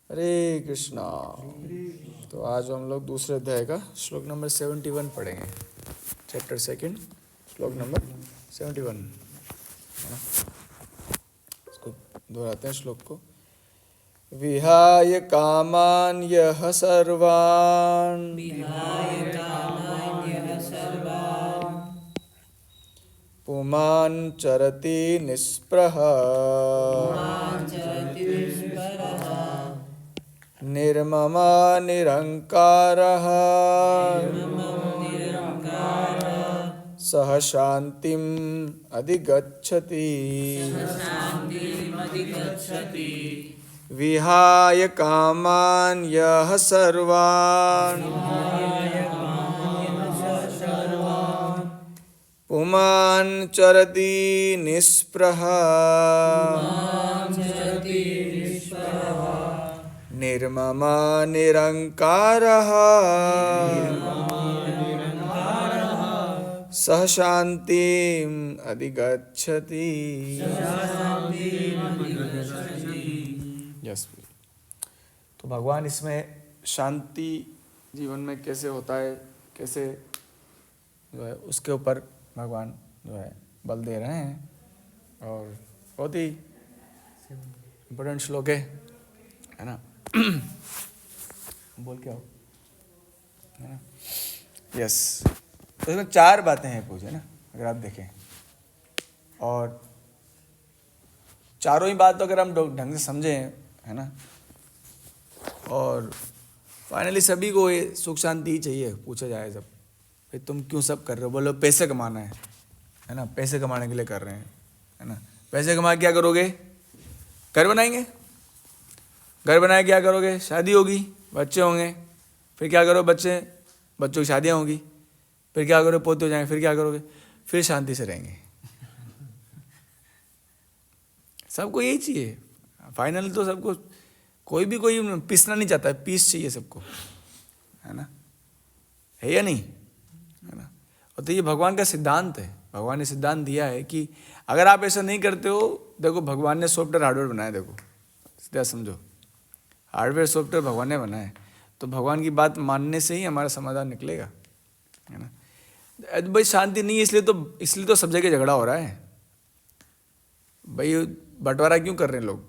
हरे कृष्णा। तो आज हम लोग दूसरे अध्याय का श्लोक नंबर 71 पढ़ेंगे। चैप्टर सेकंड, श्लोक नंबर 71 है ना। इसको दोहराते हैं श्लोक को। विहाय कामान यह सर्वान् पुमान् चरति निःस्पृहः निर्ममा निरंकारः सह शांतिम् अधिगच्छति। विहाय कामान् यः सर्वान् पुमान् चरति निःस्पृहः निर्ममा निरंकारः सह शांतिम् अधिगच्छति। यस। तो भगवान इसमें शांति जीवन में कैसे होता है, कैसे जो है उसके ऊपर भगवान जो है बल दे रहे हैं, और बहुत ही इम्पोर्टेंट श्लोक है ना। बोल क्या हो, है ना। यस। तो इसमें 4 बातें हैं पूछे ना, अगर आप देखें, और चारों ही बात तो अगर हम ढंग से समझें, है ना, और फाइनली सभी को ये सुख शांति ही चाहिए। पूछा जाए जब, भाई तुम क्यों सब कर रहे हो, बोलो पैसे कमाना है ना, पैसे कमाने के लिए कर रहे हैं, है ना। पैसे कमा के क्या करोगे? घर बनाएंगे। घर बनाए क्या करोगे? शादी होगी, बच्चे होंगे, फिर क्या करो? बच्चों की शादियाँ होगी, फिर क्या करो? पोते हो जाएंगे, फिर क्या करोगे? फिर शांति से रहेंगे। सबको यही चाहिए फाइनल। तो सबको कोई पिसना नहीं चाहता है, पीस चाहिए सबको, है ना, है या नहीं, है ना। और तो ये भगवान का सिद्धांत है। भगवान ने सिद्धांत दिया है कि अगर आप ऐसा नहीं करते हो, देखो भगवान ने सॉफ्टवेयर हार्डवेयर बनाया, देखो सीधा समझो, हार्डवेयर सॉफ्टवेयर भगवान ने बनाया है। तो भगवान की बात मानने से ही हमारा समाधान निकलेगा, है ना। भाई शांति नहीं है, इसलिए तो सब जगह झगड़ा हो रहा है। भाई बंटवारा क्यों कर रहे हैं लोग,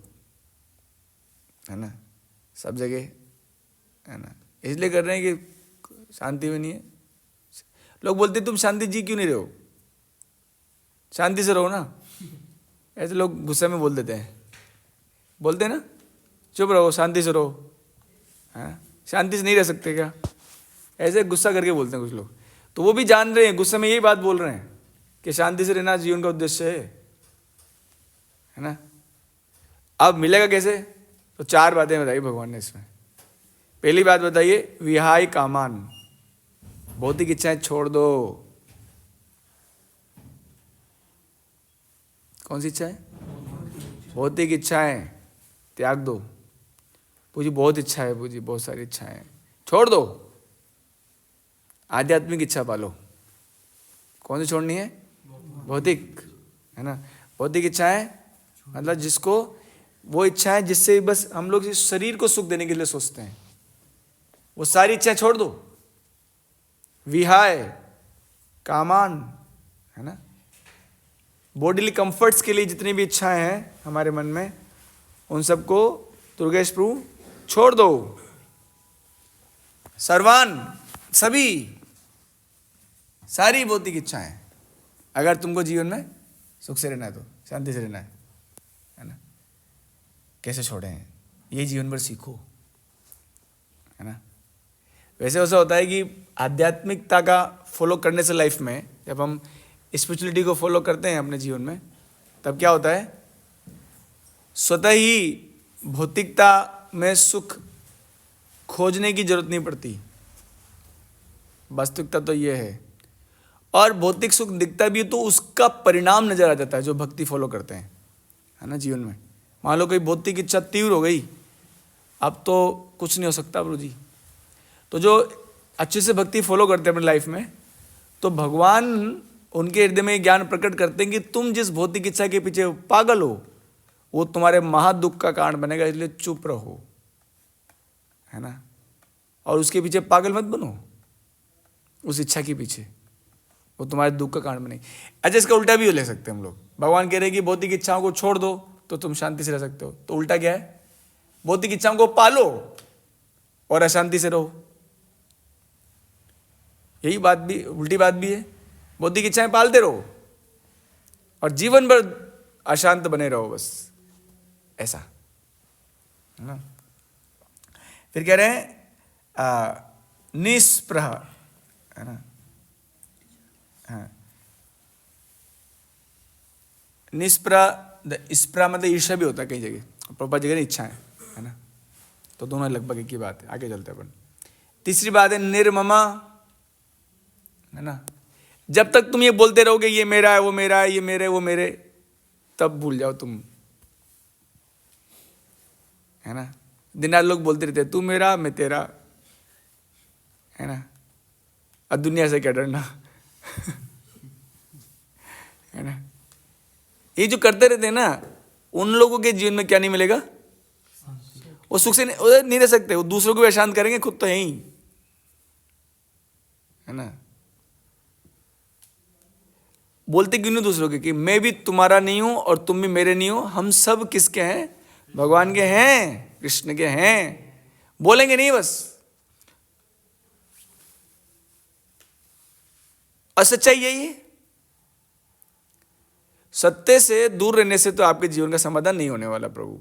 है ना, सब जगह, है ना, इसलिए कर रहे हैं कि शांति में नहीं है। लोग बोलते तुम शांति जी क्यों नहीं रहे हो, शांति से रहो ना। ऐसे लोग गुस्से में बोल देते हैं, बोलते हैं ना, चुप रहो, शांति से रहो। हाँ, शांति से नहीं रह सकते क्या? ऐसे गुस्सा करके बोलते हैं कुछ लोग। तो वो भी जान रहे हैं, गुस्से में यही बात बोल रहे हैं कि शांति से रहना जीवन का उद्देश्य है ना। अब मिलेगा कैसे? तो 4 बातें बताई भगवान ने इसमें। पहली बात बताइए, विहाय कामान, भौतिक इच्छाएं छोड़ दो। कौन सी इच्छाएं? भौतिक इच्छाएं त्याग दो। पूजी बहुत इच्छा है, पूजी बहुत सारी इच्छाएं, छोड़ दो। आध्यात्मिक इच्छा पालो। कौन सी छोड़नी है? भौतिक, है ना। भौतिक इच्छाएं मतलब जिसको, वो इच्छाएं जिससे बस हम लोग इस शरीर को सुख देने के लिए सोचते हैं, वो सारी इच्छाएं छोड़ दो। विहाय कामान, है ना, बॉडीली कंफर्ट्स के लिए जितनी भी इच्छाएं हैं हमारे मन में, उन सबको दुर्गेश प्रभु छोड़ दो। सर्वान, सभी, सारी भौतिक इच्छाएं, अगर तुमको जीवन में सुख से रहना है, तो शांति से रहना है ना। कैसे छोड़ें? ये जीवन भर सीखो, है ना। वैसे ऐसा होता है कि आध्यात्मिकता का फॉलो करने से लाइफ में, जब हम स्पिरिचुअलिटी को फॉलो करते हैं अपने जीवन में, तब क्या होता है? स्वतः ही भौतिकता में सुख खोजने की जरूरत नहीं पड़ती। वास्तविकता तो ये है। और भौतिक सुख दिखता भी है तो उसका परिणाम नजर आ जाता है जो भक्ति फॉलो करते हैं, है ना, जीवन में। मान लो कोई भौतिक इच्छा तीव्र हो गई, अब तो कुछ नहीं हो सकता प्रभु जी। तो जो अच्छे से भक्ति फॉलो करते हैं अपनी लाइफ में, तो भगवान उनके हृदय में ज्ञान प्रकट करते हैं कि तुम जिस भौतिक इच्छा के पीछे पागल हो, वो तुम्हारे महादुख का कारण बनेगा, इसलिए चुप रहो, है ना, और उसके पीछे पागल मत बनो, उस इच्छा के पीछे, वो तुम्हारे दुख का कारण बनेगी। अच्छा, इसका उल्टा भी ले सकते हैं हम लोग। भगवान कह रहे हैं कि भौतिक इच्छाओं को छोड़ दो तो तुम शांति से रह सकते हो, तो उल्टा क्या है, भौतिक इच्छाओं को पालो और अशांति से रहो। यही बात भी, उल्टी बात भी है। भौतिक इच्छाएं पालते रहो और जीवन भर अशांत बने रहो, बस ऐसा है ना। फिर कह रहे हैं निस्पृह, है ना, हाँ, निस्पृह, स्पृह मतलब ईर्ष्या भी होता है कई जगह, प्रभुपाद जी कह रहे हैं इच्छाएं, है ना, तो दोनों लगभग एक ही बात है। आगे चलते हैं अपन। तीसरी बात है निर्ममा, है ना। जब तक तुम ये बोलते रहोगे ये मेरा है, वो मेरा है, ये मेरे वो मेरे, तब भूल जाओ तुम, है ना। दिन रात लोग बोलते रहते हैं तू मेरा मैं तेरा, है ना, अब दुनिया से क्या डरना है ना। ये जो करते रहते हैं ना, उन लोगों के जीवन में क्या नहीं मिलेगा, वो सुख से नहीं रह सकते, वो दूसरों को भी अशांत करेंगे, खुद तो यही, है ना। बोलते क्यों नहीं दूसरों के कि मैं भी तुम्हारा नहीं हूं और तुम भी मेरे नहीं हो, हम सब किसके हैं, भगवान के हैं, कृष्ण के हैं। बोलेंगे नहीं बस, और सच्चाई यही है। सत्य से दूर रहने से तो आपके जीवन का समाधान नहीं होने वाला प्रभु।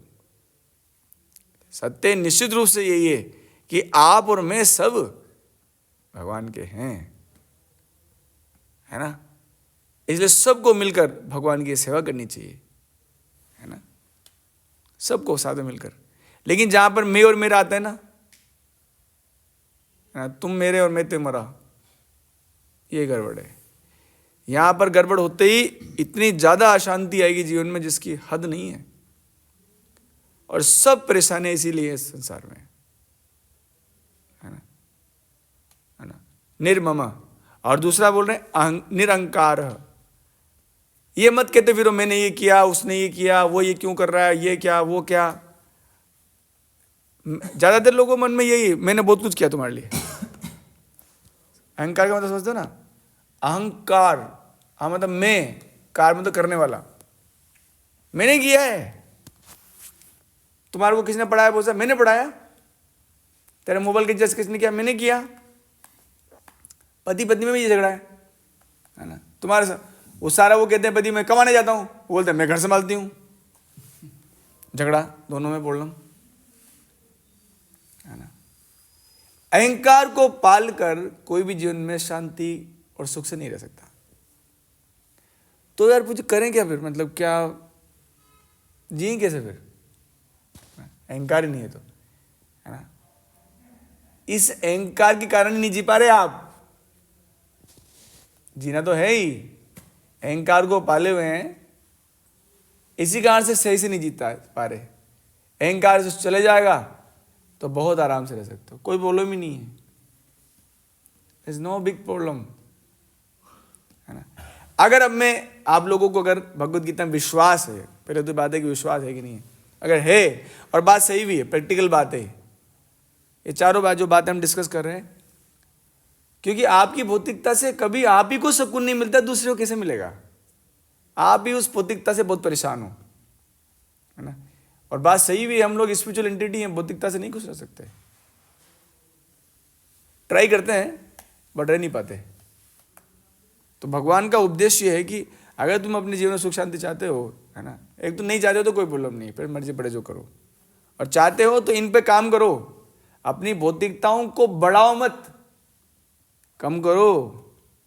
सत्य निश्चित रूप से यही है कि आप और मैं सब भगवान के हैं, है ना। इसलिए सबको मिलकर भगवान की सेवा करनी चाहिए, है ना, सबको साथ में मिलकर। लेकिन जहां पर मैं और मेरा आता है ना, तुम मेरे और मैं तुम्हारा, ये गड़बड़ है। यहां पर गड़बड़ होते ही इतनी ज्यादा अशांति आएगी जीवन में जिसकी हद नहीं है, और सब परेशानियां इसीलिए इस संसार में, है ना, है ना। निर्ममा, और दूसरा बोल रहे हैं निरंकार। ये मत कहते फिर मैंने ये किया, उसने ये किया, वो ये क्यों कर रहा है, ये क्या वो क्या। ज्यादातर लोगों के मन में यही, मैंने बहुत कुछ किया तुम्हारे लिए। अहंकार का मतलब समझते हो ना, अहंकार, हाँ मतलब मैं, कार मतलब करने वाला, मैंने किया है। तुम्हारे को किसने पढ़ाया, बोलता मैंने पढ़ाया। तेरे मोबाइल के जज किसने किया, मैंने किया। पति पत्नी में भी ये झगड़ा है ना तुम्हारे साथ। वो सारा वो कहते हैं पति मैं कमाने जाता हूं, वो बोलते हैं मैं घर संभालती हूं। झगड़ा दोनों में प्रॉब्लम, है ना। अहंकार को पालकर कोई भी जीवन में शांति और सुख से नहीं रह सकता। तो यार कुछ करें क्या फिर, मतलब क्या जिए कैसे फिर, अहंकार ही नहीं है तो, है ना। इस अहंकार के कारण ही नहीं जी पा रहे आप। जीना तो है ही, अहंकार को पाले हुए हैं, इसी कारण से सही से नहीं जीता पा रहे। अहंकार से चले जाएगा तो बहुत आराम से रह सकते हो, कोई प्रॉब्लम ही नहीं है, इज नो बिग प्रॉब्लम, है ना। अगर अब मैं आप लोगों को अगर भगवद गीता में विश्वास है, पहले तो बात है कि विश्वास है कि नहीं है, अगर है और बात सही भी है, प्रैक्टिकल बात है, ये चारों बात जो बातें हम डिस्कस कर रहे हैं, क्योंकि आपकी भौतिकता से कभी आप ही को सुकून नहीं मिलता, दूसरे को कैसे मिलेगा। आप भी उस भौतिकता से बहुत परेशान हो, है ना। और बात सही भी है, हम लोग स्पिरिचुअल एंटिटी हैं, भौतिकता से नहीं खुश रह सकते। ट्राई करते हैं बट रह नहीं पाते। तो भगवान का उपदेश ये है कि अगर तुम अपने जीवन में सुख शांति चाहते हो, है ना, एक तो नहीं चाहते हो तो कोई प्रॉब्लम नहीं, फिर मर्जी पड़े जो करो, और चाहते हो तो इन पे काम करो। अपनी भौतिकताओं को बढ़ाओ मत, कम करो।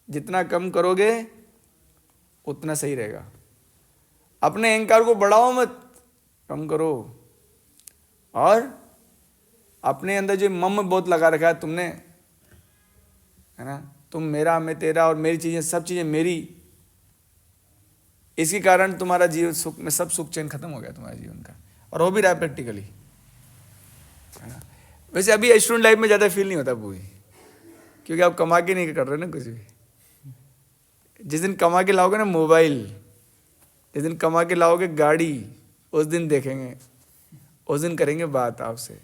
जितना कम करोगे उतना सही रहेगा। अपने अहंकार को बढ़ाओ मत, कम करो। और अपने अंदर जो मम बहुत लगा रखा है तुमने, है ना, तुम मेरा मैं तेरा और मेरी चीजें सब चीजें मेरी, इसके कारण तुम्हारा जीवन सुख में सब सुख चैन खत्म हो गया तुम्हारे जीवन का, और हो भी रहा है प्रैक्टिकली, है ना। वैसे अभी स्टूडेंट लाइफ में ज़्यादा फील नहीं होता पूरी, क्योंकि आप कमा के नहीं कर रहे ना कुछ भी। जिस दिन कमा के लाओगे ना मोबाइल, जिस दिन कमा के लाओगे गाड़ी, उस दिन देखेंगे, उस दिन करेंगे बात आपसे।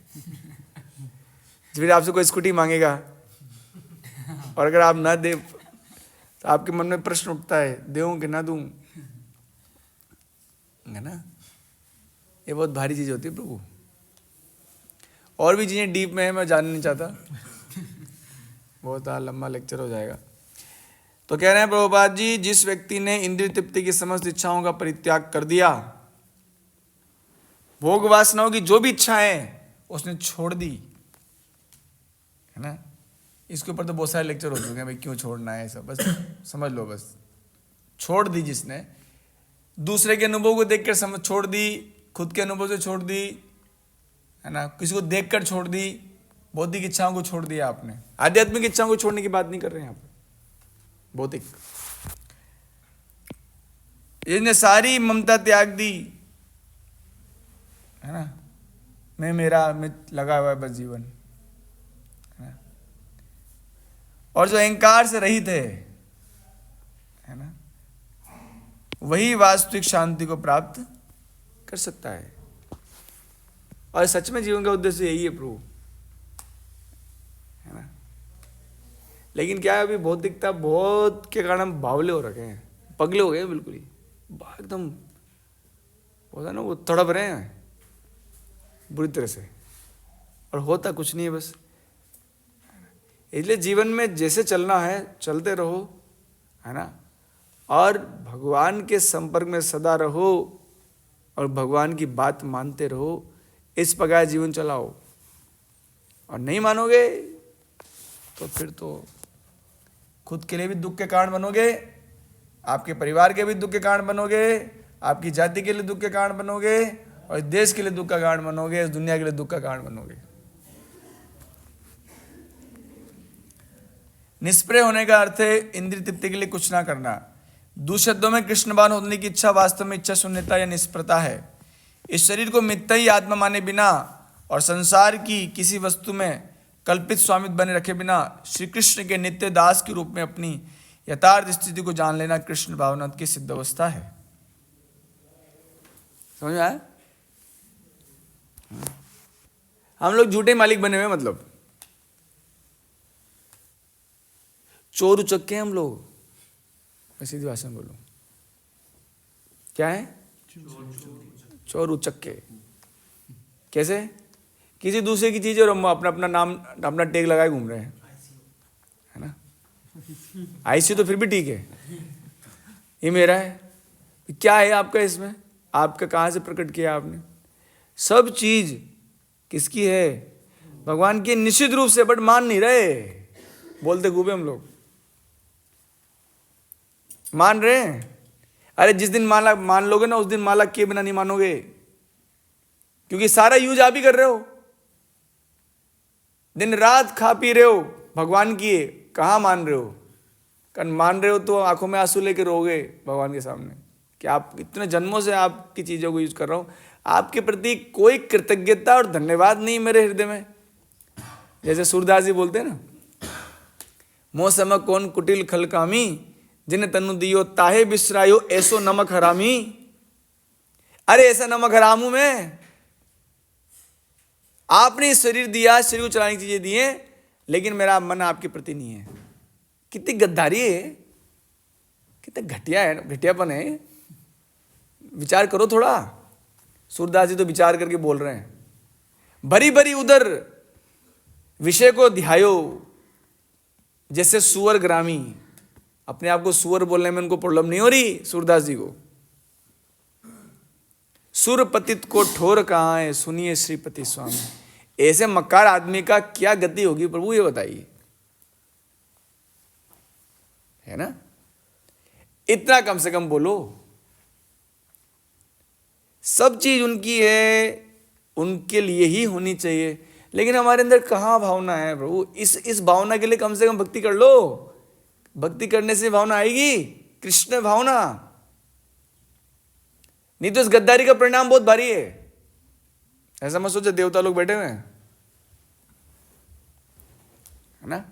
फिर आपसे कोई स्कूटी मांगेगा और अगर आप ना दे तो आपके मन में प्रश्न उठता है, दूं कि ना दूं, है ना। ये बहुत भारी चीज होती है प्रभु। और भी चीजें डीप में है, मैं जानना नहीं चाहता, बहुत लंबा लेक्चर हो जाएगा। तो कह रहे हैं प्रभुपाद जी, जिस व्यक्ति ने इंद्रिय तृप्ति की समस्त इच्छाओं का परित्याग कर दिया, भोग वासनाओं की जो भी इच्छाएं उसने छोड़ दी, है ना। इसके ऊपर तो बहुत सारे लेक्चर हो चुके हैं भाई, क्यों छोड़ना है सब, बस समझ लो, बस छोड़ दी जिसने, दूसरे के अनुभव को देखकर समझ छोड़ दी, खुद के अनुभव से छोड़ दी, है ना, किसी को देखकर छोड़ दी, बौद्धिक इच्छाओं को छोड़ दिया आपने। आध्यात्मिक इच्छाओं को छोड़ने की बात नहीं कर रहे हैं आप, भौतिक। इसने सारी ममता त्याग दी, है ना, मैं मेरा में लगा हुआ है बस जीवन, है ना। और जो अहंकार से रहित है ना, वही वास्तविक शांति को प्राप्त कर सकता है। और सच में जीवन का उद्देश्य यही है प्रभु, है ना। लेकिन क्या है, अभी भौतिकता बहुत के कारण हम बावले हो रखे हैं, पगले हो गए हैं बिल्कुल ही, एकदम होता ना, वो तड़प रहे हैं बुरी तरह से, और होता कुछ नहीं है बस। इसलिए जीवन में जैसे चलना है चलते रहो, है ना, और भगवान के संपर्क में सदा रहो और भगवान की बात मानते रहो, इस प्रकार जीवन चलाओ। और नहीं मानोगे तो फिर तो खुद के लिए भी दुख के कारण बनोगे, आपके परिवार के भी दुख के कारण बनोगे, आपकी जाति के लिए दुख के कारण बनोगे, और देश के लिए दुख का कारण बनोगे, इस दुनिया के लिए दुख का कारण बनोगे। निष्प्रय होने का अर्थ है इंद्रिय तृप्ति के लिए कुछ ना करना। दूसरे शब्दों में कृष्णवान होने की इच्छा वास्तव में इच्छा शून्यता या निष्प्रता है। इस शरीर को मिथ्या ही आत्मा माने बिना और संसार की किसी वस्तु में कल्पित स्वामित्व बने रखे बिना श्री कृष्ण के नित्य दास के रूप में अपनी यथार्थ स्थिति को जान लेना कृष्ण भावना की सिद्ध अवस्था है। समझ में आया? हम लोग झूठे मालिक बने हुए, मतलब चोर उचक्के हैं हम लोग। मैं सीधी भाषा में बोलूं, क्या है? चोर उचक्के। कैसे? किसी दूसरे की चीज और हम अपना अपना नाम अपना टैग लगाए घूम रहे हैं, है ना। आईसी तो फिर भी ठीक है, ये मेरा है, क्या है आपका इसमें? आपका कहाँ से प्रकट किया आपने? सब चीज किसकी है? भगवान की, निश्चित रूप से, बट मान नहीं रहे, बोलते खूब हम लोग। मान रहे हैं? अरे जिस दिन माला मान लोगे ना, उस दिन माला किए बिना नहीं मानोगे, क्योंकि सारा यूज आप ही कर रहे हो। दिन रात खा पी रहे हो भगवान की, कहाँ मान रहे हो? कारण मान रहे हो तो आंखों में आंसू लेके रोगे भगवान के सामने कि आप इतने जन्मों से आपकी चीजों को यूज कर रहा हूं, आपके प्रति कोई कृतज्ञता और धन्यवाद नहीं मेरे हृदय में। जैसे सूरदास जी बोलते हैं ना, मोह सम कौन कुटिल खल कामी, जिन तनु दियो ताहे बिसरायो ऐसो नमक हरामी। अरे ऐसा नमक हराम हूं मैं? आपने शरीर दिया, शरीर को चलाने की चीजें दी हैं, लेकिन मेरा मन आपके प्रति नहीं है। कितनी गद्दारी है, कितना घटिया है, घटियापन है। विचार करो थोड़ा। सूरदास जी तो विचार करके बोल रहे हैं, भरी भरी उधर विषय को ध्यायो जैसे सुअर ग्रामी। अपने आप को सुअर बोलने में उनको प्रॉब्लम नहीं हो रही सूरदास जी को। सुर पतित को ठोर कहाँ है, सुनिए श्रीपति स्वामी। ऐसे मक्कार आदमी का क्या गति होगी प्रभु, ये बताइए, है ना। इतना कम से कम बोलो। सब चीज उनकी है, उनके लिए ही होनी चाहिए, लेकिन हमारे अंदर कहाँ भावना है प्रभु? इस भावना के लिए कम से कम भक्ति कर लो। भक्ति करने से भावना आएगी, कृष्ण भावना। नहीं तो इस गद्दारी का परिणाम बहुत भारी है। ऐसा मत सोचो देवता लोग बैठे हुए हैं, है ना।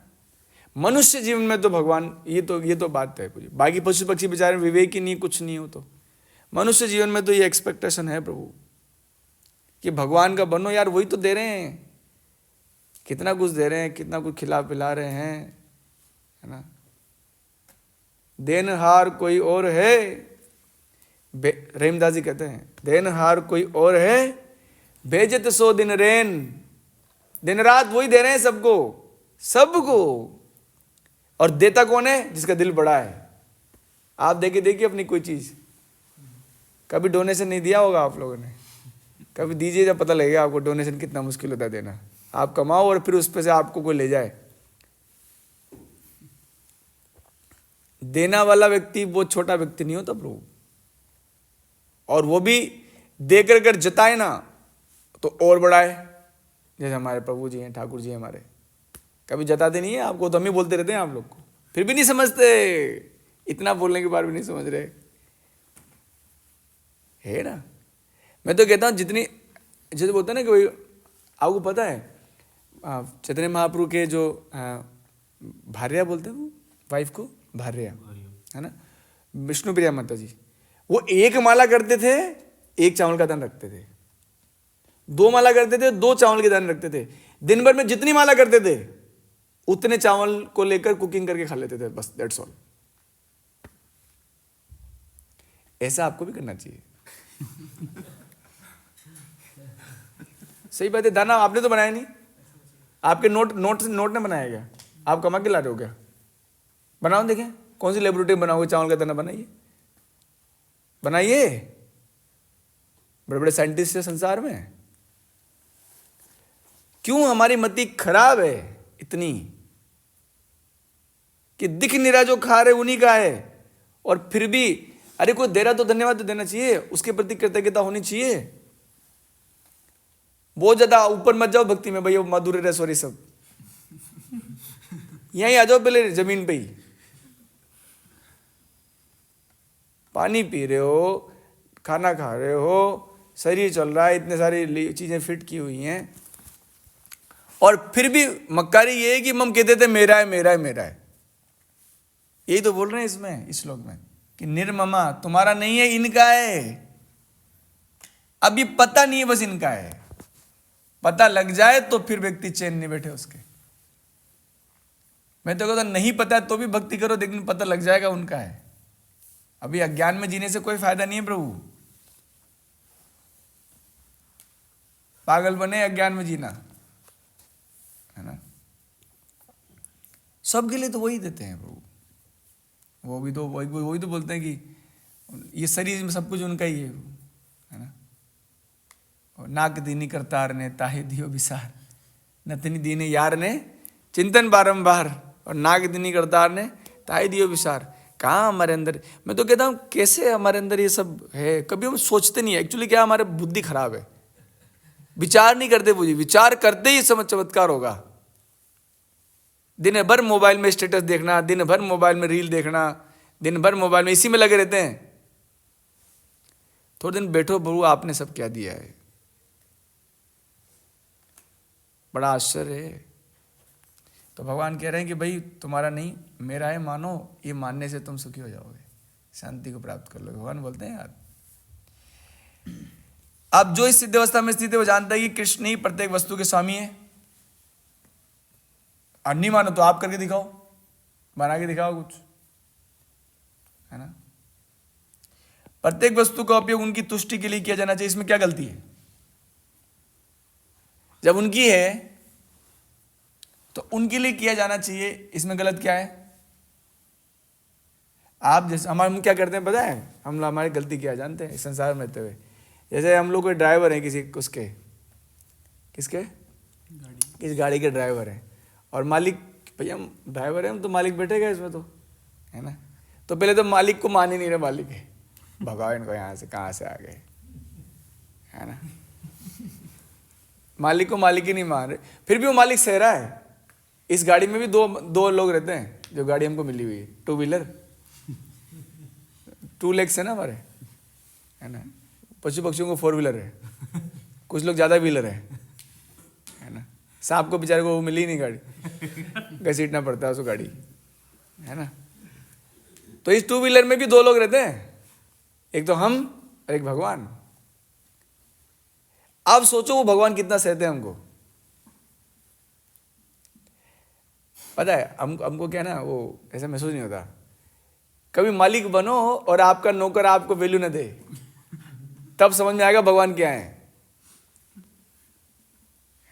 मनुष्य जीवन में तो भगवान, ये तो बात है पूरी। बाकी पशु पक्षी बेचारे विवेक ही नहीं, कुछ नहीं हो, तो मनुष्य जीवन में तो ये एक्सपेक्टेशन है प्रभु कि भगवान का बनो यार, वही तो दे रहे हैं। कितना कुछ दे रहे हैं, कितना कुछ खिला पिला रहे हैं, है ना। देनहार कोई और है, रहीमदास जी कहते हैं, देनहार कोई और है, भेजत सो दिन रेन। दिन रात वही दे रहे हैं सबको, सबको। और देता कौन है? जिसका दिल बड़ा है। आप देखिए अपनी कोई चीज, कभी डोनेशन नहीं दिया होगा आप लोगों ने, कभी दीजिए, जब पता लगेगा आपको डोनेशन कितना मुश्किल होता है देना। आप कमाओ और फिर उस पे से आपको कोई ले जाए। देना वाला व्यक्ति वो छोटा व्यक्ति नहीं होता प्रभु। और वो भी देकर कर जताए ना तो और बड़ा है। जैसे हमारे प्रभु जी हैं, ठाकुर जी हमारे, कभी जताते नहीं है आपको, तो हम ही बोलते रहते हैं आप लोग को, फिर भी नहीं समझते। इतना बोलने के बाद भी नहीं समझ रहे, है ना। मैं तो कहता हूँ जितनी, जैसे बोलते हैं ना कि आपको पता है चैतन्य महाप्रभु के जो भार्या बोलते हैं वो वाइफ को, भार्या, है ना, विष्णु प्रिया माता जी, वो एक माला करते थे, एक चावल का दान रखते थे। दो माला करते थे, दो चावल के दान रखते थे। दिन भर में जितनी माला करते थे उतने चावल को लेकर कुकिंग करके खा लेते थे, बस दैट्स ऑल। ऐसा आपको भी करना चाहिए। सही बात है। दाना आपने तो बनाया नहीं, आपके नोट ने बनाया क्या? आप कमा के ला रहे हो क्या? बनाओ, देखें कौन सी लेबोरेटरी बनाओगे, चावल का दाना बनाइए, बनाइए। बड़े बड़े साइंटिस्ट है संसार में। क्यों हमारी मति खराब है इतनी कि दिख नहीं रहा जो खा रहे उन्हीं का है, और फिर भी अरे कोई दे रहा तो धन्यवाद तो देना चाहिए, उसके प्रति कृतज्ञता होनी चाहिए। बहुत ज्यादा ऊपर मत जाओ भक्ति में भैया, मधुर रहे सॉरी सब, यहीं आ जाओ पहले जमीन पे ही। पानी पी रहे हो, खाना खा रहे हो, शरीर चल रहा है, इतने सारी चीजें फिट की हुई हैं, और फिर भी मक्कारी ये है कि हम कहते थे मेरा है मेरा है मेरा है। यही तो बोल रहे हैं इसमें, इस श्लोक में, कि निर्ममा, तुम्हारा नहीं है, इनका है। अभी पता नहीं है, बस इनका है। पता लग जाए तो फिर व्यक्ति चैन नहीं बैठे उसके। मैं तो कहता नहीं पता है तो भी भक्ति करो, लेकिन पता लग जाएगा उनका है। अभी अज्ञान में जीने से कोई फायदा नहीं है प्रभु। पागल बने अज्ञान में जीना, है ना। सबके लिए तो वही देते हैं प्रभु। वो भी तो वही तो बोलते हैं कि ये शरीर में सब कुछ उनका ही है ना। और नाक दीनी करतार ने ताहे दियो विसार, नतनी दीने यार ने चिंतन बारंबार, और नाक दीनी करतार ने ताहे दियो विसार। कहाँ हमारे अंदर, मैं तो कहता हूँ कैसे हमारे अंदर ये सब है, कभी हम सोचते नहीं है। एक्चुअली क्या, हमारे बुद्धि खराब है, विचार नहीं करते बुद्धि। विचार करते ही समझ चमत्कार होगा। दिन भर मोबाइल में स्टेटस देखना, दिन भर मोबाइल में रील देखना, दिन भर मोबाइल में इसी में लगे रहते हैं। थोड़े दिन बैठो प्रभु आपने सब क्या दिया है। बड़ा आश्चर्य है। तो भगवान कह रहे हैं कि भाई तुम्हारा नहीं मेरा है, मानो। ये मानने से तुम सुखी हो जाओगे, शांति को प्राप्त कर लोगे। भगवान बोलते हैं यार, अब जो इस सिद्ध अवस्था में स्थित है वो जानता है कि कृष्ण ही प्रत्येक वस्तु के स्वामी है। और नहीं मानो तो आप करके दिखाओ, बना के दिखाओ कुछ, है ना। प्रत्येक वस्तु का उपयोग उनकी तुष्टि के लिए किया जाना चाहिए। इसमें क्या गलती है? जब उनकी है तो उनके लिए किया जाना चाहिए, इसमें गलत क्या है? आप जैसे हम क्या करते हैं पता है, हम हमारी गलती क्या जानते हैं इस संसार में रहते हुए। जैसे हम लोग कोई ड्राइवर हैं किसी उसके, किसके किस गाड़ी के ड्राइवर हैं, और मालिक, भैया हम ड्राइवर हैं, हम तो मालिक बैठेगा इसमें तो, है ना। तो पहले तो मालिक को मान ही नहीं रहे, मालिक है, भगाओ इनको यहाँ से, कहाँ से आ गए, है ना। मालिक को मालिक ही नहीं मान रहे, फिर भी वो मालिक सह रहा है। इस गाड़ी में भी दो लोग रहते हैं, जो गाड़ी हमको मिली हुई है, टू व्हीलर, 2 लेग्स है ना हमारे, है ना। पशु पक्षियों को 4 व्हीलर है, कुछ लोग ज़्यादा व्हीलर है ना। सांप को बेचारे को वो मिली नहीं गाड़ी, घसीटना पड़ता है उसको गाड़ी, है ना। तो इस 2 व्हीलर में भी 2 लोग रहते हैं, एक तो हम और एक भगवान। अब सोचो वो भगवान कितना सहते हैं हमको, पता है हमको क्या ना, वो ऐसा महसूस नहीं होता। कभी मालिक बनो और आपका नौकर आपको वैल्यू न दे, तब समझ में आएगा भगवान क्या है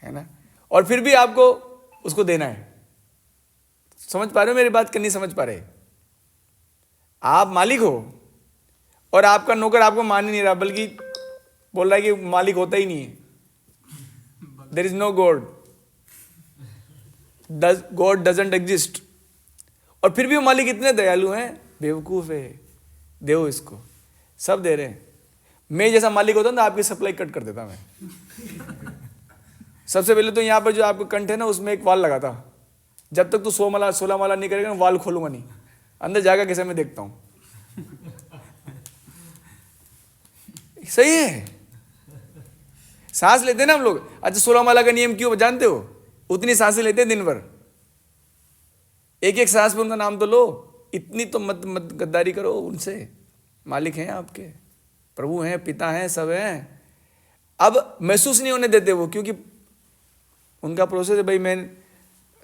ना। और फिर भी आपको उसको देना है। समझ पा रहे हो मेरी बात, कि नहीं समझ पा रहे? आप मालिक हो और आपका नौकर आपको मान ही नहीं रहा, बल्कि बोल रहा है कि मालिक होता ही नहीं है, there is no god, god doesn't exist. और फिर भी वो मालिक इतने दयालु हैं, बेवकूफ है, दो इसको, सब दे रहे हैं। मैं जैसा मालिक होता ना, आपकी सप्लाई कट कर देता मैं। सबसे पहले तो यहाँ पर जो आपका कंठ है ना, उसमें एक वाल लगा था। जब तक तू 16 माला नहीं करेगा, वाल खोलूंगा नहीं, अंदर जाकर कैसे मैं देखता हूं। सही है। सांस लेते हैं ना हम लोग, अच्छा 16 माला का नियम क्यों जानते हो? उतनी सांसें लेते हैं दिन भर, एक एक सांस पे उनका नाम तो लो। इतनी तो मत गद्दारी करो उनसे। मालिक हैं आपके, प्रभु हैं, पिता हैं, सब हैं। अब महसूस नहीं होने देते वो, क्योंकि उनका प्रोसेस है भाई, मैं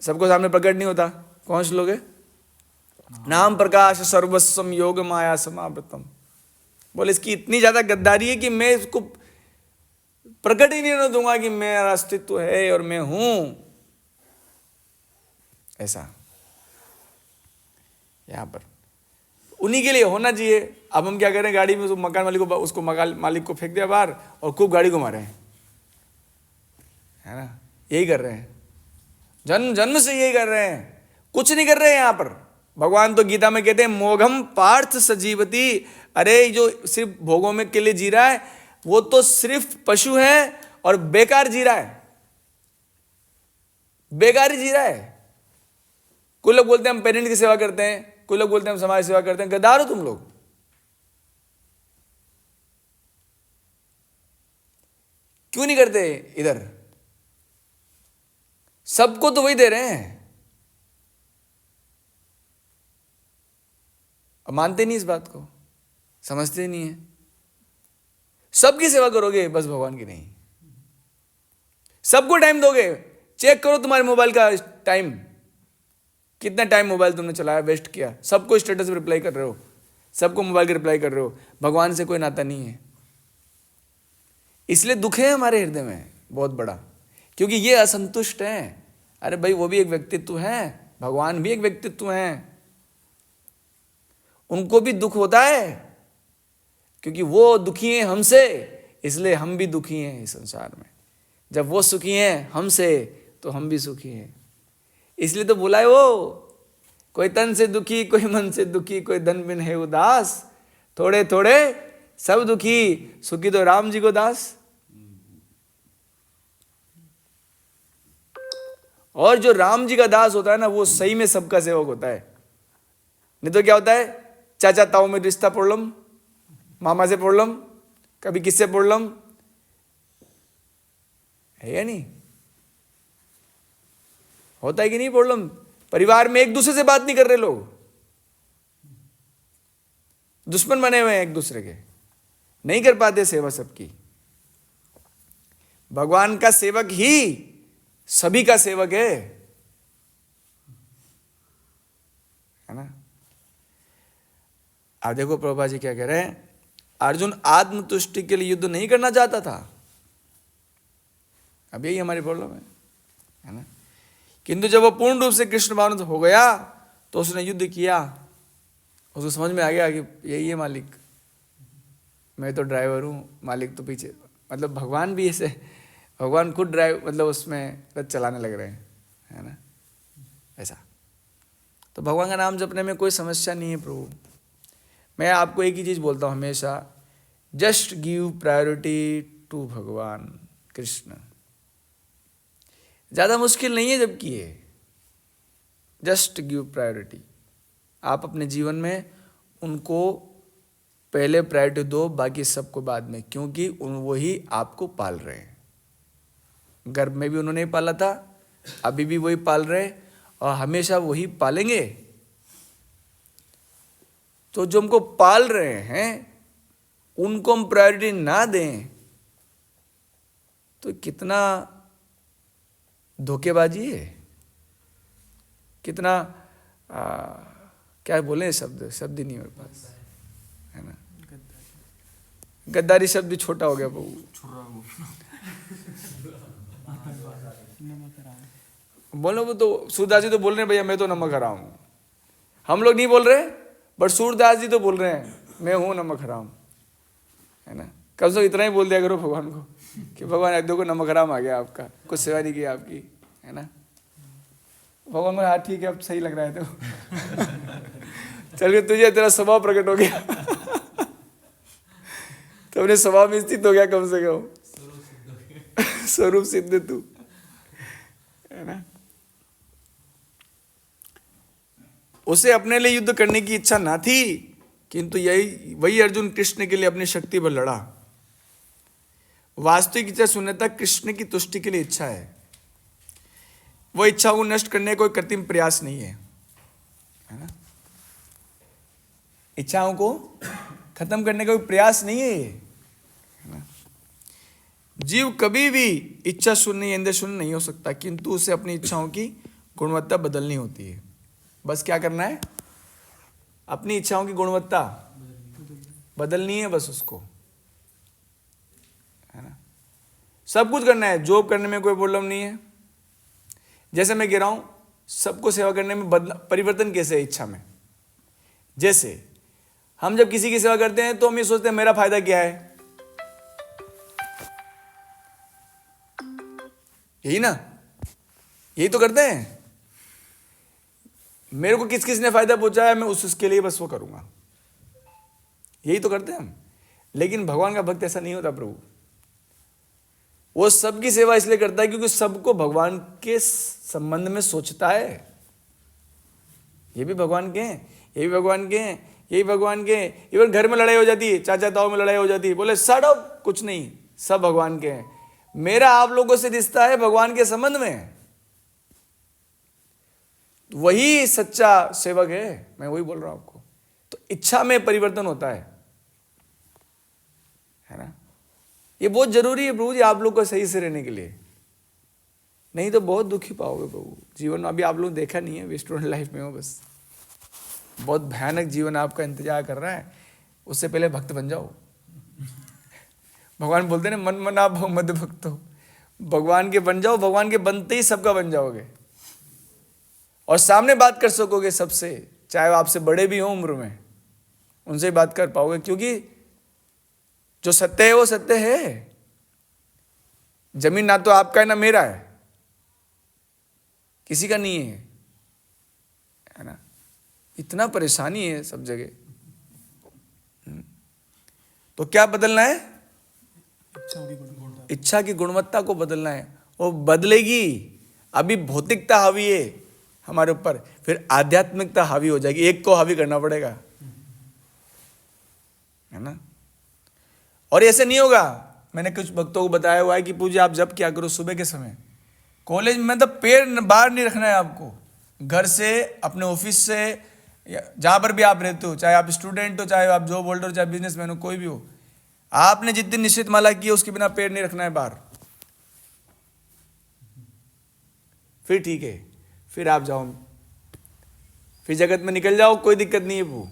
सबको सामने प्रकट नहीं होता। कौन से लोग हैं? नाम प्रकाश सर्वस्वम योग माया समावृतम। बोले इसकी इतनी ज्यादा गद्दारी है कि मैं इसको प्रकट ही नहीं होने दूंगा कि मेरा अस्तित्व है और मैं हूं। ऐसा यहां पर उन्हीं के लिए होना चाहिए। अब हम क्या करें, गाड़ी में तो मकान मालिक को, उसको मालिक को फेंक दिया बाहर और खूब गाड़ी घुमा रहे हैं, है ना। यही कर रहे हैं, जन्म जन्म से यही कर रहे हैं, कुछ नहीं कर रहे हैं यहां पर। भगवान तो गीता में कहते हैं मोघम पार्थ सजीवती। अरे जो सिर्फ भोगों में के लिए जी रहा है, वो तो सिर्फ पशु है और बेकार जी रहा है, बेकार ही जी रहा है। कोई लोग बोलते हैं हम पेरेंट की सेवा करते हैं, कोई लोग बोलते हैं हम समाज सेवा करते हैं। गद्दार हो तुम लोग। क्यों नहीं करते? इधर सबको तो वही दे रहे हैं, अब मानते नहीं इस बात को, समझते नहीं है। सबकी सेवा करोगे, बस भगवान की नहीं। सबको टाइम दोगे, चेक करो तुम्हारे मोबाइल का टाइम, कितना टाइम मोबाइल तुमने चलाया, वेस्ट किया। सबको स्टेटस रिप्लाई कर रहे हो, सबको मोबाइल के रिप्लाई कर रहे हो, भगवान से कोई नाता नहीं है। इसलिए दुख है हमारे हृदय में बहुत बड़ा, क्योंकि ये असंतुष्ट हैं। अरे भाई वो भी एक व्यक्तित्व है, भगवान भी एक व्यक्तित्व है, उनको भी दुख होता है, क्योंकि वो दुखी हैं हमसे, इसलिए हम भी दुखी हैं इस संसार में। जब वो सुखी हैं हमसे, तो हम भी सुखी हैं। इसलिए तो बोला है वो, कोई तन से दुखी, कोई मन से दुखी, कोई धन बिन है उदास, थोड़े थोड़े सब दुखी, सुखी तो राम जी को दास। और जो राम जी का दास होता है ना, वो सही में सबका सेवक होता है। नहीं तो क्या होता है, चाचा ताऊ में रिश्ता प्रॉब्लम, मामा से प्रॉब्लम, कभी किससे प्रॉब्लम है या नहीं? होता है कि नहीं प्रॉब्लम? परिवार में एक दूसरे से बात नहीं कर रहे लोग, दुश्मन बने हुए हैं एक दूसरे के, नहीं कर पाते सेवा सबकी। भगवान का सेवक ही सभी का सेवक है ना। आप देखो प्रभुपाद जी क्या कह रहे हैं, अर्जुन आत्मतुष्टि के लिए युद्ध नहीं करना चाहता था। अब यही हमारी प्रॉब्लम है ना। किंतु जब वो पूर्ण रूप से कृष्ण भावनान्वित हो गया, तो उसने युद्ध किया। उसको समझ में आ गया कि यही है मालिक, मैं तो ड्राइवर हूँ, मालिक तो पीछे। मतलब भगवान भी ऐसे, भगवान खुद ड्राइव, मतलब उसमें रथ चलाने लग रहे हैं, है ना। ऐसा तो भगवान का नाम जपने में कोई समस्या नहीं है प्रभु। मैं आपको एक ही चीज़ बोलता हूँ हमेशा, जस्ट गिव प्रायोरिटी टू भगवान कृष्ण। ज़्यादा मुश्किल नहीं है जबकि ये, जस्ट गिव प्रायोरिटी। आप अपने जीवन में उनको पहले प्रायोरिटी दो, बाकी सबको बाद में, क्योंकि वही आपको पाल रहे हैं। गर्भ में भी उन्होंने पाला था, अभी भी वही पाल रहे और हमेशा वही पालेंगे। तो जो हमको पाल रहे हैं उनको हम प्रायोरिटी ना दें तो कितना धोखेबाजी है। कितना क्या बोले, शब्द ही नहीं मेरे पास, है ना। गद्दारी शब्द भी छोटा हो गया बहू। बोलो वो तो सूरदास जी तो बोल रहे हैं भैया मैं तो नमक हराम हूँ, हम लोग नहीं बोल रहे, बट सूरदास जी तो बोल रहे हैं मैं हूँ नमक हराम, है ना। कम से कम इतना ही बोल दिया करो भगवान को कि भगवान देखो नमक हराम आ गया आपका, कुछ सेवा नहीं की आपकी, है ना। भगवान को हाँ ठीक है अब सही लग रहा है तो चल के तुझे तेरा स्वभाव प्रकट हो गया तो अपने स्वभाव में स्थित हो गया कम से कम, स्वरूप सिद्ध तू, है ना। उसे अपने लिए युद्ध करने की इच्छा ना थी, किंतु वही अर्जुन कृष्ण के लिए अपनी शक्ति पर लड़ा। वास्तविक इच्छा शून्यता कृष्ण की तुष्टि के लिए इच्छा है, वो इच्छा को नष्ट करने का कोई कृत्रिम प्रयास नहीं है ना। इच्छाओं को खत्म करने का कोई प्रयास नहीं है ना। जीव कभी भी इच्छा शून्य इंद्रिय शून्य नहीं हो सकता, किंतु उसे अपनी इच्छाओं की गुणवत्ता बदलनी होती है। बस क्या करना है, अपनी इच्छाओं की गुणवत्ता बदलनी है, बस उसको, है ना। सब कुछ करना है, जॉब करने में कोई प्रॉब्लम नहीं है। जैसे मैं कह रहा हूं सबको सेवा करने में परिवर्तन कैसे है इच्छा में। जैसे हम जब किसी की सेवा करते हैं तो हम ये सोचते हैं मेरा फायदा क्या है, यही ना, यही तो करते हैं। मेरे को किस किस ने फायदा पहुंचाया मैं उसके लिए बस वो करूंगा, यही तो करते हैं हम। लेकिन भगवान का भक्त ऐसा नहीं होता प्रभु, वो सबकी सेवा इसलिए करता है क्योंकि सबको भगवान के संबंध में सोचता है। ये भी भगवान के हैं, ये भी भगवान के हैं, ये भी भगवान के हैं। इवन घर में लड़ाई हो जाती है, चाचा ताऊ में लड़ाई हो जाती है, बोले सड़ो कुछ नहीं, सब भगवान के हैं। मेरा आप लोगों से रिश्ता है भगवान के संबंध में, वही सच्चा सेवक है, मैं वही बोल रहा हूं आपको। तो इच्छा में परिवर्तन होता है ना। ये बहुत जरूरी है प्रभु जी आप लोग को सही से रहने के लिए, नहीं तो बहुत दुखी पाओगे प्रभु जीवन। अभी आप लोग देखा नहीं है, वे स्टूडेंट लाइफ में हो, बस बहुत भयानक जीवन आपका इंतजार कर रहा है। उससे पहले भक्त बन जाओ। भगवान बोलते हैं ना मन मना भव मद भक्त हो, भगवान के बन जाओ, भगवान के बनते ही सबका बन जाओगे और सामने बात कर सकोगे सबसे, चाहे वो आपसे बड़े भी हों उम्र में, उनसे बात कर पाओगे। क्योंकि जो सत्य है वो सत्य है। जमीन ना तो आपका है ना मेरा है, किसी का नहीं है ना। इतना परेशानी है सब जगह। तो क्या बदलना है, इच्छा की गुणवत्ता को बदलना है। वो बदलेगी, अभी भौतिकता हावी है हमारे ऊपर, फिर आध्यात्मिकता हावी हो जाएगी। एक को हावी करना पड़ेगा, है ना। और ऐसे नहीं होगा, मैंने कुछ भक्तों को बताया हुआ है कि पूज्य आप जब क्या करो सुबह के समय, कॉलेज में तो पैर बाहर नहीं रखना है आपको, घर से, अपने ऑफिस से, जहां पर भी आप रहते हो, चाहे आप स्टूडेंट हो, चाहे आप जॉब होल्डर हो, चाहे बिजनेसमैन हो, कोई भी हो, आपने जितनी निश्चित माला की है उसके बिना पैर नहीं रखना है बाहर। फिर ठीक है, फिर आप जाओ, फिर जगत में निकल जाओ, कोई दिक्कत नहीं है। वो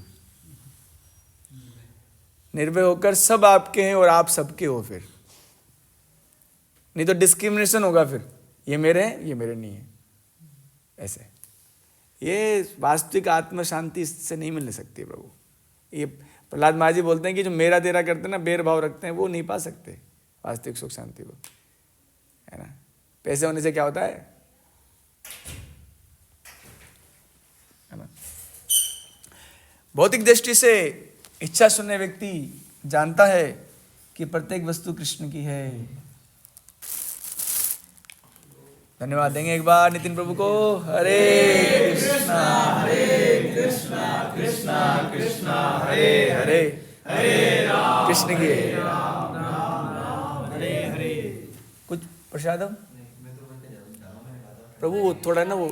निर्भय होकर सब आपके हैं और आप सबके हो, फिर नहीं तो डिस्क्रिमिनेशन होगा, फिर ये मेरे हैं ये मेरे नहीं है, ऐसे। ये वास्तविक आत्म शांति इससे नहीं मिल सकती प्रभु। ये प्रहलाद महाराज जी बोलते हैं कि जो मेरा तेरा करते हैं ना, बेर भाव रखते हैं, वो नहीं पा सकते वास्तविक सुख शांति को, है ना। पैसे होने से क्या होता है ना। भौतिक दृष्टि से इच्छा शून्य व्यक्ति जानता है कि प्रत्येक वस्तु कृष्ण की है। धन्यवाद देंगे एक बार नितिन प्रभु को। हरे कृष्णा कृष्णा कृष्णा हरे हरे, हरे राम कृष्ण की हरे हरे। कुछ प्रसादम प्रभु वो थोड़ा ना वो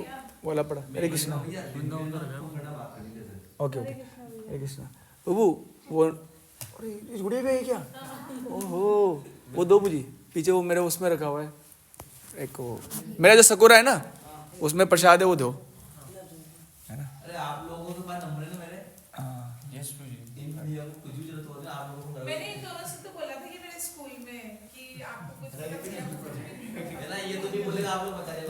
वाला पड़ा। हरे कृष्णा, ओके ओके, हरे कृष्णा प्रभु। वो जुड़े गए क्या? ओहो, वो दो बुझी पीछे, वो मेरे उसमें रखा हुआ है एक, वो मेरा जो सकोरा है ना उसमें प्रसाद है, वो दो। आप लोगों के पास नंबर है ना मेरे। हाँ यस प्रभु इन भैया को कुछ भी जरूरत हो तो आप लोगों को मैंने इन दोनों से तो बोला था कि मेरे स्कूल में कि आपको कुछ है ना, ये तो नहीं बोलेगा, आप लोग बता रहे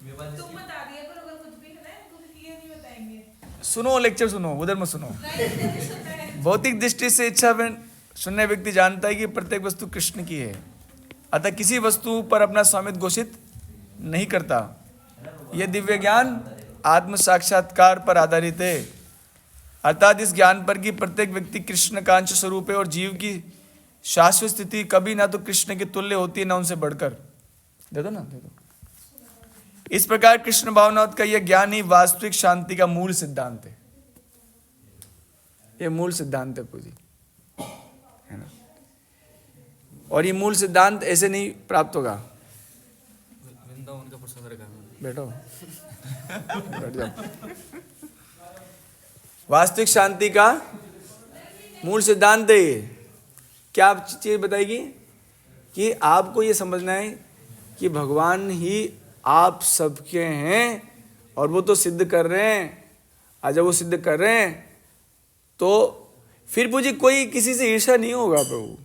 मेरे पास तुम बता दिया करो अगर कुछ भी है ना, कुछ ये नहीं बताएंगे। सुनो, लेक्चर सुनो, उधर मत सुनो। नहीं नहीं सुनना है। भौतिक दृष्टि से इच्छा में सुनने व्यक्ति जानता है कि प्रत्येक वस्तु कृष्ण की है, अतः किसी वस्तु पर अपना स्वामित्व घोषित नहीं करता। यह दिव्य ज्ञान आत्म साक्षात्कार पर आधारित है, अर्थात इस ज्ञान पर कि प्रत्येक व्यक्ति कृष्ण का अंश स्वरूप है और जीव की शाश्वत स्थिति कभी ना तो कृष्ण के तुल्य होती है ना उनसे बढ़कर। दे दो ना, दे दो। इस प्रकार कृष्ण भावनावत का यह ज्ञान ही वास्तविक शांति का मूल सिद्धांत है। यह मूल सिद्धांत है पूजी, है ना। और ये मूल सिद्धांत ऐसे नहीं प्राप्त होगा। वृंदावन का प्रसाद रखा है। बैठो, बैठ जाओ। वास्तविक शांति का मूल सिद्धांत है ये। क्या चीज बताएगी कि आपको ये समझना है कि भगवान ही आप सबके हैं और वो तो सिद्ध कर रहे हैं। आज जब वो सिद्ध कर रहे हैं तो फिर मुझे कोई किसी से ईर्ष्या नहीं होगा प्रभु,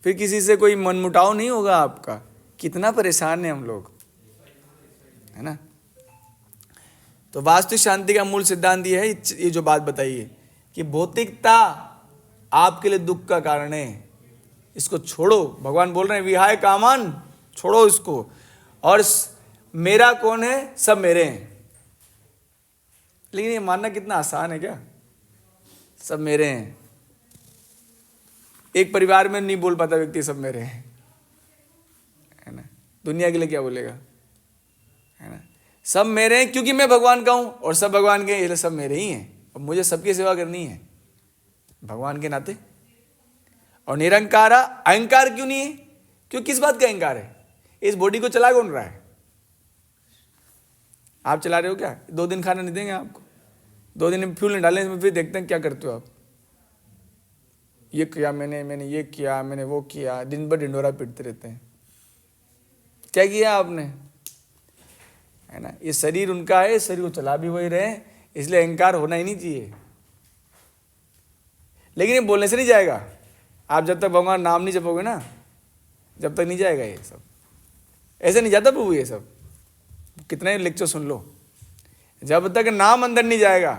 फिर किसी से कोई मनमुटाव नहीं होगा आपका। कितना परेशान है हम लोग, है ना। तो वास्तविक शांति का मूल सिद्धांत ये है, ये जो बात बताई है कि भौतिकता आपके लिए दुख का कारण है, इसको छोड़ो। भगवान बोल रहे हैं विहाय कामन, छोड़ो इसको। और मेरा कौन है, सब मेरे हैं। लेकिन ये मानना कितना आसान है क्या, सब मेरे हैं। एक परिवार में नहीं बोल पाता व्यक्ति सब मेरे हैं, है ना। दुनिया के लिए क्या बोलेगा, है ना। सब मेरे हैं क्योंकि मैं भगवान का हूं और सब भगवान के, ये सब मेरे ही हैं और मुझे सबकी सेवा करनी है भगवान के नाते। और निरंकारा, अहंकार क्यों नहीं है, क्यों, किस बात का अहंकार है। इस बॉडी को चला कौन रहा है, आप चला रहे हो क्या। 2 दिन खाना नहीं देंगे आपको, 2 दिन में फ्यूल नहीं डालें, फिर देखते हैं क्या करते हो आप। ये किया मैंने ये किया, मैंने वो किया, दिन भर ढिंडोरा पीटते रहते हैं। क्या किया आपने, है ना। ये शरीर उनका है, शरीर को चला भी वही रहे, इसलिए अहंकार होना ही नहीं चाहिए। लेकिन ये बोलने से नहीं जाएगा। आप जब तक भगवान नाम नहीं जपोगे ना, जब तक नहीं जाएगा ये सब। ऐसे नहीं जाता प्रभु ये सब। कितना ही लेक्चर सुन लो, जब तक नाम अंदर नहीं जाएगा,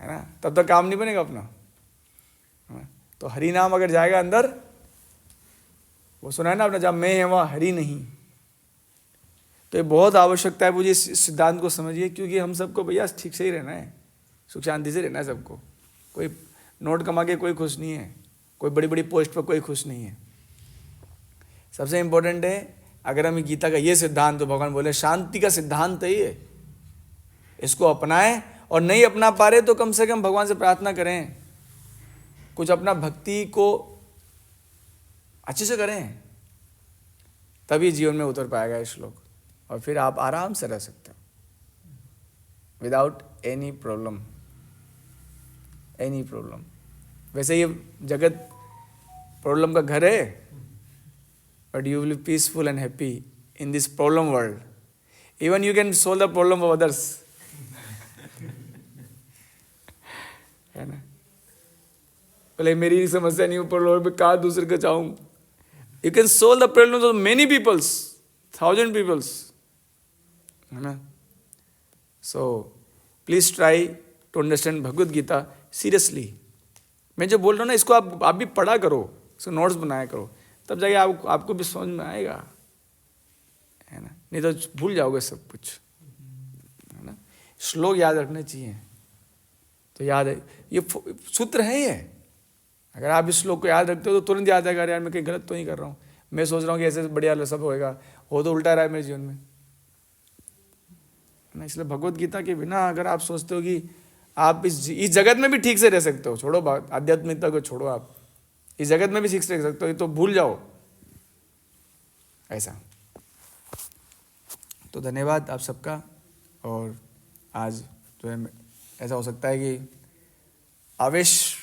है ना, तब तक काम नहीं बनेगा अपना। तो हरि नाम अगर जाएगा अंदर, वो सुना है ना आपने, जब मैं है वहाँ हरि नहीं। तो ये बहुत आवश्यकता है मुझे इस सिद्धांत को समझिए, क्योंकि हम सबको भैया ठीक से ही रहना है, सुख शांति से रहना है सबको। कोई नोट कमा के कोई खुश नहीं है, कोई बड़ी बड़ी पोस्ट पर कोई खुश नहीं है। सबसे इम्पोर्टेंट है, अगर हम गीता का ये सिद्धांत, तो भगवान बोले शांति का सिद्धांत है ये, इसको अपनाएं। और नहीं अपना पा रहे तो कम से कम भगवान से प्रार्थना करें, कुछ अपना भक्ति को अच्छे से करें, तभी जीवन में उतर पाएगा ये श्लोक। और फिर आप आराम से रह सकते हो without any problem, any problem. वैसे ये जगत प्रॉब्लम का घर है, but you will be peaceful and happy in this problem world. Even you can solve the problem of others, है ना। पहले मेरी समस्या नहीं, ऊपर लोग पे कहा दूसरे को चाहूँ। You can solve the problem of many peoples, 1000 peoples, है ना। So please try to understand Bhagavad Gita seriously. मैं जो बोल रहा हूँ ना, इसको आप भी पढ़ा करो, इसको नोट्स बनाया करो, तब जाके आपको भी समझ में आएगा, है ना। नहीं तो भूल जाओगे सब कुछ, है ना। श्लोक याद रखने चाहिए, तो याद है, ये सूत्र है ये। अगर आप इस श्लोक को याद रखते हो तो तुरंत याद आएगा, यार मैं कहीं गलत तो नहीं कर रहा हूँ, मैं सोच रहा हूँ कि ऐसे बढ़िया सब होएगा, हो तो उल्टा रहा है मेरे जीवन में, है ना। इसलिए भगवत गीता के बिना अगर आप सोचते हो कि आप इस जगत में भी ठीक से रह सकते हो, छोड़ो बात आध्यात्मिकता को, छोड़ो, आप इस जगत में भी ठीक से रह सकते हो, तो भूल जाओ ऐसा। तो धन्यवाद आप सबका। और आज जो है ऐसा हो सकता है कि आवेश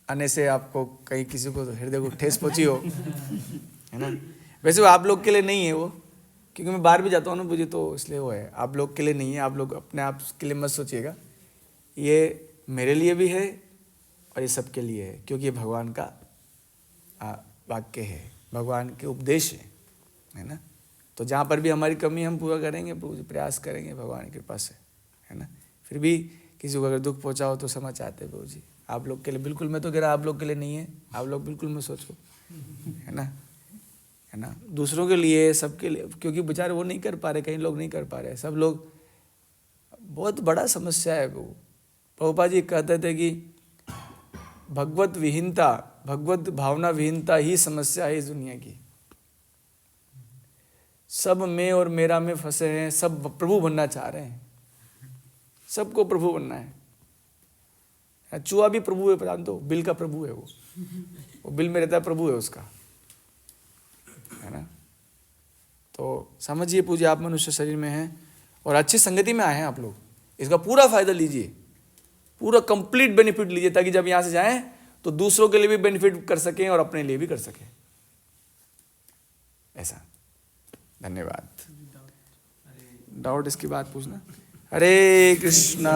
आने से आपको कहीं किसी को हृदय को ठेस पहुंची हो, है ना। वैसे वो आप लोग के लिए नहीं है, वो क्योंकि मैं बाहर भी जाता हूँ ना मुझे, तो इसलिए वो है, आप लोग के लिए नहीं है, आप लोग अपने आप के लिए मत सोचिएगा, ये मेरे लिए भी है और ये सबके लिए है, क्योंकि ये भगवान का वाक्य है, भगवान के उपदेश है ना। तो जहाँ पर भी हमारी कमी हम पूरा करेंगे, प्रभु जी प्रयास करेंगे भगवान की कृपा से, है ना। फिर भी किसी को अगर दुख पहुँचाओ तो क्षमा चाहते प्रभु जी, आप लोग के लिए बिल्कुल, मैं तो कह रहा आप लोग के लिए नहीं है, आप लोग बिल्कुल मत सोचो, है ना, दूसरों के लिए, सबके लिए, क्योंकि बेचारे वो नहीं कर पा रहे, कई लोग नहीं कर पा रहे, सब लोग, बहुत बड़ा समस्या है वो। प्रभुपाद जी कहते थे कि भगवत विहीनता, भगवत भावना विहीनता ही समस्या है इस दुनिया की। सब मैं और मेरा में फंसे हैं, सब प्रभु बनना चाह रहे हैं, सबको प्रभु बनना है। चूहा भी प्रभु है, जान दो, बिल का प्रभु है वो बिल में रहता है, प्रभु है उसका, है ना। तो समझिए पूज्य, आप मनुष्य शरीर में हैं और अच्छी संगति में आए हैं आप लोग, इसका पूरा फायदा लीजिए, पूरा कंप्लीट बेनिफिट लीजिए, ताकि जब यहाँ से जाएं तो दूसरों के लिए भी बेनिफिट कर सकें और अपने लिए भी कर सकें, ऐसा। धन्यवाद। डाउट इसकी बात पूछना। हरे कृष्णा